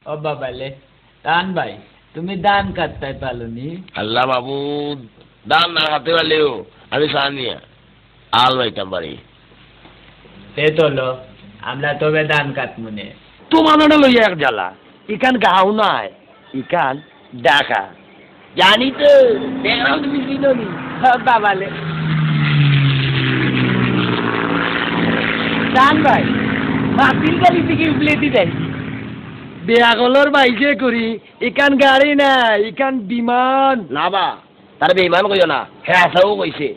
ও বাবালে দান ভাই তুমি দান কাটতে পারোনি আল্লাহ মাবুদ দান না খাতে পারলেও আমি সানিয়া আল বাইতাম পারি সে তোলো আমরা তবে দান কাটমুনে তোমার লইয়া এক জ্বালা ইকান গাও নাই ইকান ডাকা জানি তো দেখলাম তুমি চিনি বাবালে দান ভাই মাতিল গাড়ি থেকে প্লেটি দেয় বেয়াগলর বাইজে করি ইকান গাড়ি না ইকান বিমান না বা তার বেইমান কইও না হ্যাঁ আসাও কইছে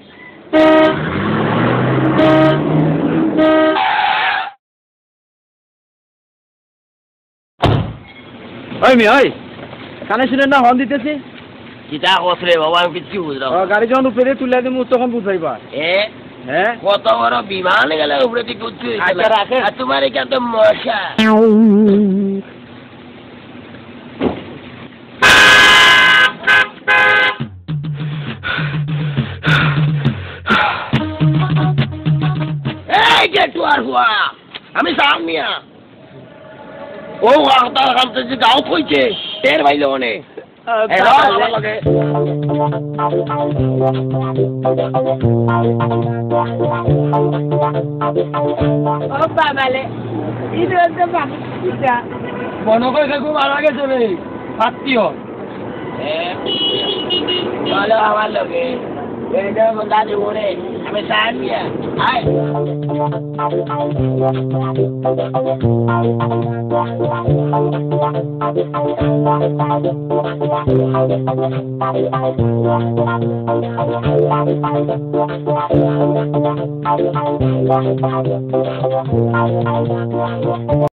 ওই মি ওই কানে শুনে না হর্ন দিতেছে কিতা কসরে বাবা আমি কিছু বুঝলাম গাড়ি যখন উপরে তুলে দিমু তখন বুঝাইবা এ হ্যাঁ কত বড় বিমান গেলে উপরে থেকে উঠতে আচ্ছা, রাখেন। আর তোমার এখান তো মশা এই যে টুয়ার হুয়া আমি সামনিয়া ও তার কাছে যে গাও কইছে টের ভাইলে মনে ও বাবালে এটা হচ্ছে বাবা বনকই কাকু মারা গেছে রে আত্মীয় চলো আমার লগে এটা বন্ধা জীবনে আমি সামনিয়া আয়